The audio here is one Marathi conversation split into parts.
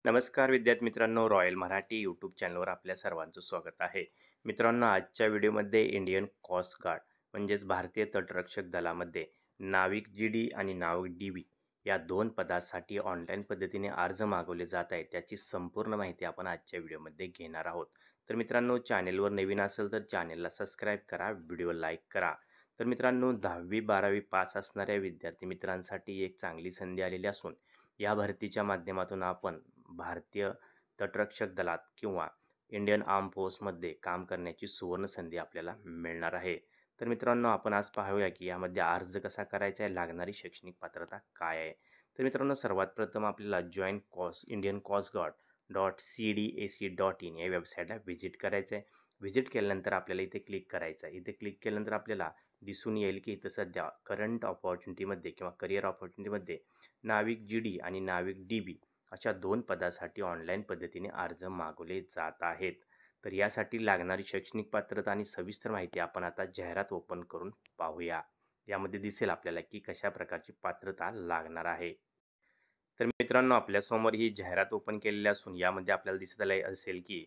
नमस्कार विद्यार्थी मित्रांनो, रॉयल मराठी यूट्यूब चॅनलवर आपल्या सर्वांचं स्वागत आहे. मित्रांनो, आजच्या व्हिडिओमध्ये इंडियन कोस्ट गार्ड म्हणजेच भारतीय तटरक्षक दलामध्ये नाविक जी आणि नाविक डी या दोन पदासाठी ऑनलाईन पद्धतीने अर्ज मागवले जात आहेत, त्याची संपूर्ण माहिती आपण आजच्या व्हिडिओमध्ये घेणार आहोत. तर मित्रांनो, चॅनेलवर नवीन असेल तर चॅनेलला सबस्क्राईब करा, व्हिडिओ लाईक करा. तर मित्रांनो, 10वी-12वी पास असणाऱ्या विद्यार्थी मित्रांसाठी एक चांगली संधी आलेली असून या भरतीच्या माध्यमातून आपण भारतीय तटरक्षक दलात किंवा इंडियन आर्म फोर्समध्ये काम करण्याची सुवर्ण संधी आपल्याला मिळणार आहे. तर मित्रांनो, आपण आज पाहूया की यामध्ये अर्ज कसा करायचा आहे, लागणारी शैक्षणिक पात्रता काय आहे. तर मित्रांनो, सर्वात प्रथम आपल्याला join coast Indian coast guard .cdac.in या वेबसाईटला व्हिजिट करायचं आहे. व्हिजिट केल्यानंतर आपल्याला इथे क्लिक करायचं आहे. इथे क्लिक केल्यानंतर आपल्याला दिसून येईल की इथं सध्या करंट अपॉर्च्युनिटीमध्ये किंवा करिअर अपॉर्च्युनिटीमध्ये नाविक जी आणि नाविक डी अशा दोन पदासाठी ऑनलाईन पद्धतीने अर्ज मागवले जात आहेत. तर यासाठी लागणारी शैक्षणिक पात्रता आणि सविस्तर माहिती आपण आता जाहिरात ओपन करून पाहूया. यामध्ये दिसेल आपल्याला की कशा प्रकारची पात्रता लागणार आहे. तर मित्रांनो, आपल्यासमोर ही जाहिरात ओपन केलेली असून यामध्ये आपल्याला दिसत आले असेल की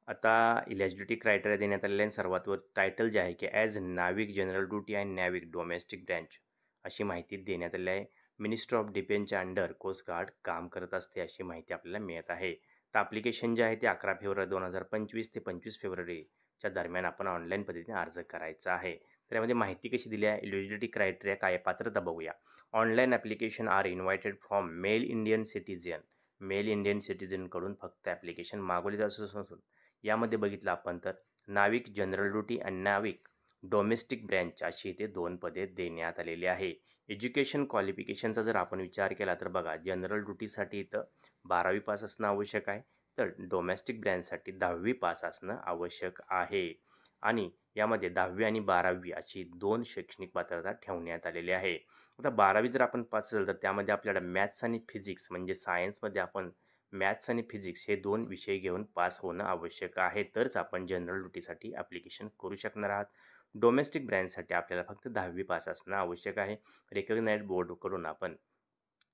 आता इलिजिबिलिटी क्रायटेरिया देण्यात आलेले आहे. सर्वात वर टायटल जे आहे की ॲज नाविक जनरल ड्युटी अँड नाविक डोमेस्टिक ब्रँच अशी माहिती देण्यात आली आहे. मिनिस्टर ऑफ डिफेन्सच्या अंडर कोस्ट गार्ड काम करत असते अशी माहिती आपल्याला मिळत आहे. तर ॲप्लिकेशन जे आहे ते 11 फेब्रुवारी 2025 ते 25 फेब्रुवारीच्या दरम्यान आपण ऑनलाईन पद्धतीने अर्ज करायचा आहे. तर यामध्ये माहिती कशी दिली आहे, इलिजिबिलिटी क्रायटेरिया काय आहे, पात्रता बघूया. Online application are invited from male Indian सिटीजनकडून फक्त ॲप्लिकेशन मागवले जात असून यामध्ये बघितलं आपण तर नाविक जनरल ड्युटी आणि नाविक डोमेस्टिक ब्रँच अशी इथे दोन पदे देण्यात आलेली आहे. एज्युकेशन क्वालिफिकेशनचा जर आपण विचार केला तर बघा, जनरल ड्युटीसाठी इथं 12वी पास असणं आवश्यक आहे, तर डोमेस्टिक ब्रँचसाठी 10वी पास असणं आवश्यक आहे. आणि यामध्ये 10वी आणि 12वी अशी दोन शैक्षणिक पात्रता ठेवण्यात आलेली आहे. आता 12वी जर आपण पास असेल तर त्यामध्ये आपल्याला मॅथ्स आणि फिजिक्स म्हणजे सायन्समध्ये आपण मॅथ्स आणि फिजिक्स हे दोन विषय घेऊन पास होणं आवश्यक आहे. तरच आपण जनरल ड्युटीसाठी ॲप्लिकेशन करू शकणार आहात. डोमेस्टिक ब्रँचसाठी आपल्याला फक्त 10वी पास असणं आवश्यक आहे. रिकग्नाइज्ड बोर्डकडून आपण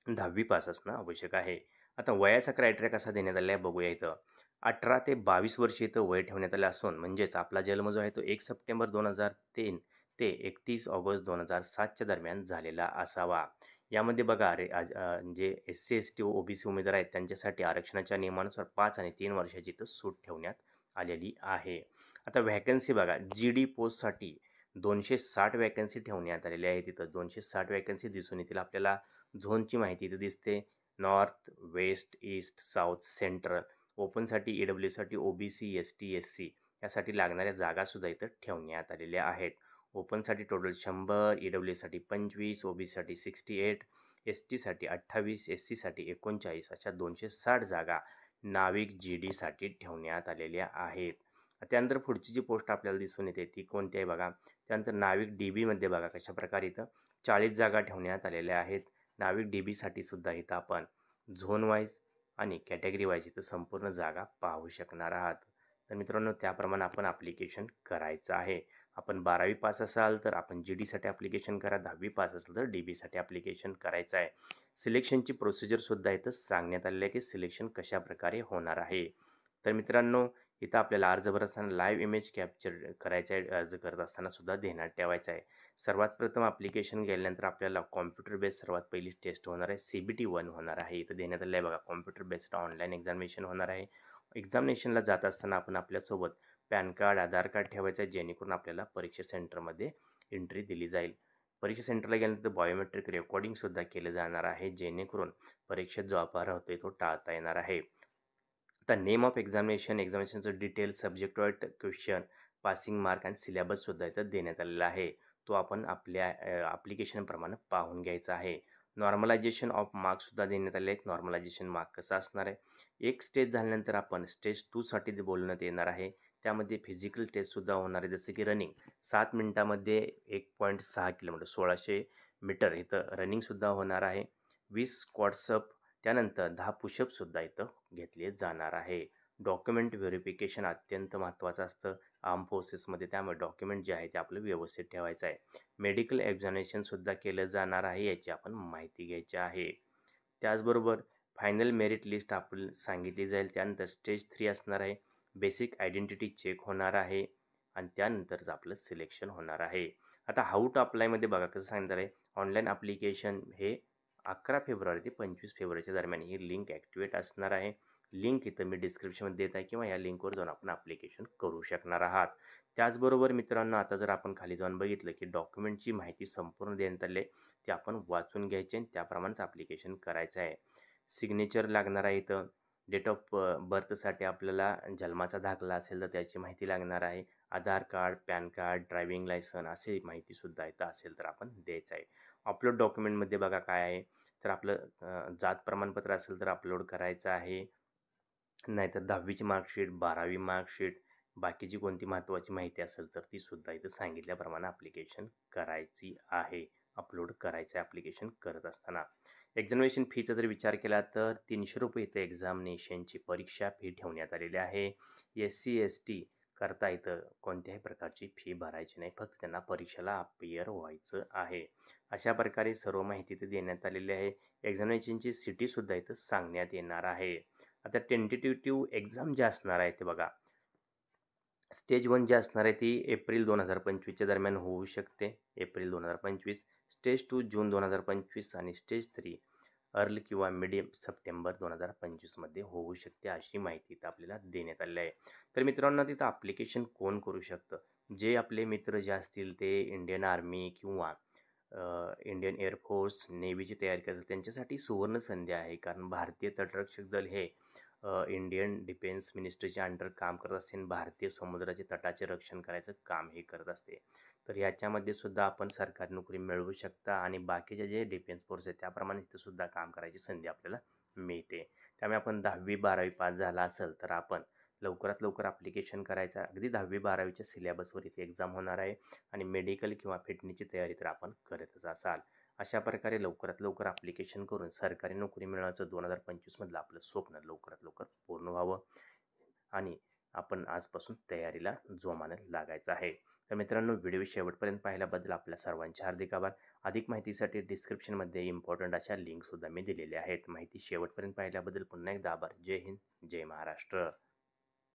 10वी पास असणं आवश्यक आहे. आता वयाचा क्रायटेरिया कसा देण्यात आला आहे बघूया इथं. 18 ते 22 वर्ष इथं वय ठेवण्यात आलं असून म्हणजेच आपला जन्म जो आहे तो 1 सप्टेंबर 2003 ते 31 ऑगस्ट 2007च्या दरम्यान झालेला असावा. यामध्ये बघा जे एस-सी, एस-टी, ओ-बी-सी उमेदवार आहेत त्यांच्यासाठी आरक्षणाच्या नियमानुसार 5 आणि 3 वर्षाची इथं सूट ठेवण्यात आलेली आहे. आता व्हॅकन्सी बघा, जी-डी पोस्टसाठी 260 व्हॅकन्सी ठेवण्यात आलेल्या आहेत. तिथं 260 व्हॅकन्सी दिसून येतील आपल्याला. झोनची माहिती इथं दिसते. North, west, east, south, central. ओपनसाठी ई-डब्ल्यूसाठी, ओ-बी-सी, एस-टी, एस-सी यासाठी लागणाऱ्या जागासुद्धा इथं ठेवण्यात आलेल्या आहेत. ओपनसाठी टोटल 100, ई-डब्ल्यूसाठी 25, ओ-बी-सीसाठी 68, एस-टीसाठी 28, एस-सीसाठी 39 अशा 260 जागा नाविक जी-डीसाठी ठेवण्यात आलेल्या आहेत. त्यानंतर पुढची जी पोस्ट आपल्याला दिसून येते ती कोणती आहे बघा. त्यानंतर नाविक डी-बीमध्ये बघा कशाप्रकारे इथं 40 जागा ठेवण्यात आलेल्या आहेत. नाविक डी-बीसाठी सुद्धा इथं आपण झोन वाईज आणि कॅटेगरी वाईज इथं संपूर्ण जागा पाहू शकणार आहात. तर मित्रांनो, त्याप्रमाणे आपण ॲप्लिकेशन करायचं आहे. आपण 12वी पास असाल तर आपण जी-डीसाठी ॲप्लिकेशन करा. 10वी पास असेल तर डी-बीसाठी ॲप्लिकेशन करायचं आहे. सिलेक्शनची प्रोसिजरसुद्धा इथं सांगण्यात आलेली आहे की सिलेक्शन कशाप्रकारे होणार आहे. तर मित्रांनो, इथं आपल्याला अर्ज भरत असताना लाईव्ह इमेज कॅप्चर करायचं आहे. अर्ज करत असताना सुद्धा ध्यानात ठेवायचं आहे. सर्वात प्रथम ॲप्लिकेशन गेल्यानंतर आपल्याला कॉम्प्युटर बेस्ड सर्वात पहिली टेस्ट होणार आहे. CBT-1 होणार आहे. इथं देण्यात आलं आहे बघा, कॉम्प्युटर बेस्ड ऑनलाईन एक्झामिनेशन होणार आहे. एक्झामिनेशनला जात असताना आपण आपल्यासोबत पॅन कार्ड, आधार कार्ड ठेवायचं आहे, जेणेकरून आपल्याला परीक्षा सेंटरमध्ये एंट्री दिली जाईल. परीक्षा सेंटरला गेल्यानंतर बायोमेट्रिक रेकॉर्डिंगसुद्धा केलं जाणार आहे, जेणेकरून परीक्षेत जो अपहार होतोय तो टाळता येणार आहे. आता नेम ऑफ एक्झामिनेशनचं detail, subject wise question, passing mark आणि सिलेबससुद्धा इथं देण्यात आलेला आहे. तो आपण आपल्या ॲप्लिकेशनप्रमाणे पाहून घ्यायचा आहे. नॉर्मलायझेशन ऑफ मार्क्ससुद्धा देण्यात आले आहेत. नॉर्मलायझेशन मार्क कसं असणार आहे, एक स्टेज झाल्यानंतर आपण स्टेज 2साठी ते बोलण्यात येणार आहे. त्यामध्ये फिजिकल टेस्टसुद्धा होणार आहे, जसं की रनिंग 7 मिनिटामध्ये 1.6 किलोमीटर 1600 मीटर इथं रनिंगसुद्धा होणार आहे. 20 स्क्वॉट्स अप, त्यानंतर 10 पुशअपसुद्धा इथं घेतले जाणार आहे. डॉक्युमेंट व्हेरिफिकेशन अत्यंत महत्त्वाचं असतं आर्म फोर्सेसमध्ये, त्यामुळे डॉक्युमेंट जे आहे ते आपलं व्यवस्थित ठेवायचं आहे. मेडिकल एक्झामिनेशनसुद्धा केलं जाणार आहे, याची आपण माहिती घ्यायची आहे. त्याचबरोबर फायनल मेरिट लिस्ट आपल्याला सांगितली जाईल. त्यानंतर स्टेज 3 असणार आहे. बेसिक आयडेंटिटी चेक होणार आहे आणि त्यानंतरच आपलं सिलेक्शन होणार आहे. आता हाऊ टू अप्लायमध्ये बघा कसं सांगितलं आहे. ऑनलाईन ॲप्लिकेशन हे 11 फेब्रुवारी ते 25 फेब्रुवारीच्या दरम्यान ही लिंक ॲक्टिवेट असणार आहे. लिंक इथं मी डिस्क्रिप्शनमध्ये देत आहे किंवा या लिंकवर जाऊन आपण ॲप्लिकेशन करू शकणार आहात. त्याचबरोबर मित्रांनो, आता जर आपण खाली जाऊन बघितलं की डॉक्युमेंटची माहिती संपूर्ण देण्यात आली आहे. ते आपण वाचून घ्यायचे आणि त्याप्रमाणेच ॲप्लिकेशन करायचं आहे. सिग्नेचर लागणार आहे इथं. डेट ऑफ बर्थसाठी आपल्याला जन्माचा दाखला असेल तर त्याची माहिती लागणार आहे. Aadhaar card, PAN card, driving licence अशी माहितीसुद्धा इथं असेल तर आपण द्यायचं आहे. अपलोड डॉक्युमेंटमध्ये बघा काय आहे, तर आपलं जात प्रमाणपत्र असेल तर अपलोड करायचं आहे. नाहीतर 10वीची मार्कशीट, 12वी मार्कशीट, बाकीची कोणती महत्त्वाची माहिती असेल तर ती सुद्धा इथं सांगितल्याप्रमाणे ॲप्लिकेशन करायची आहे. अपलोड करायचं आहे ॲप्लिकेशन करत असताना. एक्झामिनेशन फीचा जर विचार केला तर ₹300 इथं एक्झामिनेशनची परीक्षा फी ठेवण्यात आलेली आहे. SC-ST करता इथं कोणत्याही प्रकारची फी भरायची नाही. फक्त त्यांना परीक्षेला अपिअर व्हायचं आहे. अशा प्रकारे सर्व माहिती इथं देण्यात आलेली आहे. एक्झामिनेशनची सिटीसुद्धा इथं सांगण्यात येणार आहे. आता टेंटेटिव्ह एक्झाम जे असणार आहे ते बघा. स्टेज 1 जी असणार आहे ती एप्रिल 2025च्या दरम्यान होऊ शकते. एप्रिल 2025. स्टेज 2 जून 2025 आणि स्टेज 3 अर्ली किंवा मिडियम सप्टेंबर 2025 मध्ये होऊ शकते, अशी माहिती इथं आपल्याला देण्यात आलेली आहे. तर मित्रांनो, तिथं ॲप्लिकेशन कोण करू शकतं? जे आपले मित्र जे असतील ते इंडियन आर्मी किंवा इंडियन एअरफोर्स, नेव्हीची तयारी करतात त्यांच्यासाठी सुवर्ण संधी आहे. कारण भारतीय तटरक्षक दल हे इंडियन डिफेन्स मिनिस्ट्रीच्या अंडर काम करत असते आणि भारतीय समुद्राचे तटाचे रक्षण करायचं काम हे करत असते. तर याच्यामध्ये सुद्धा आपण सरकारी नोकरी मिळवू शकता आणि बाकीचे जे डिफेन्स फोर्स आहे त्याप्रमाणे इथं सुद्धा काम करायची संधी आपल्याला मिळते. त्यामुळे आपण 10वी 12वी पास झाला असेल तर आपण लवकरात लवकर ॲप्लिकेशन करायचं. अगदी 10वी 12वीच्या सिलेबसवर इथे एक्झाम होणार आहे आणि मेडिकल किंवा फिटनेसची तयारी तर आपण करतच असाल. अशा प्रकारे लवकरात लवकर ॲप्लिकेशन करून सरकारी नोकरी मिळवण्याचं 2025 मधलं आपलं स्वप्न लवकरात लवकर पूर्ण व्हावं आणि आपण आजपासून तयारीला जोमाने लागायचं आहे. तर मित्रांनो, व्हिडिओ शेवटपर्यंत पाहिल्याबद्दल आपल्या सर्वांचे हार्दिक आभार. अधिक माहितीसाठी डिस्क्रिप्शनमध्ये इम्पॉर्टंट अशा लिंकसुद्धा मी दिलेल्या आहेत. माहिती शेवटपर्यंत पाहिल्याबद्दल पुन्हा एकदा आभार. जय हिंद, जय महाराष्ट्र.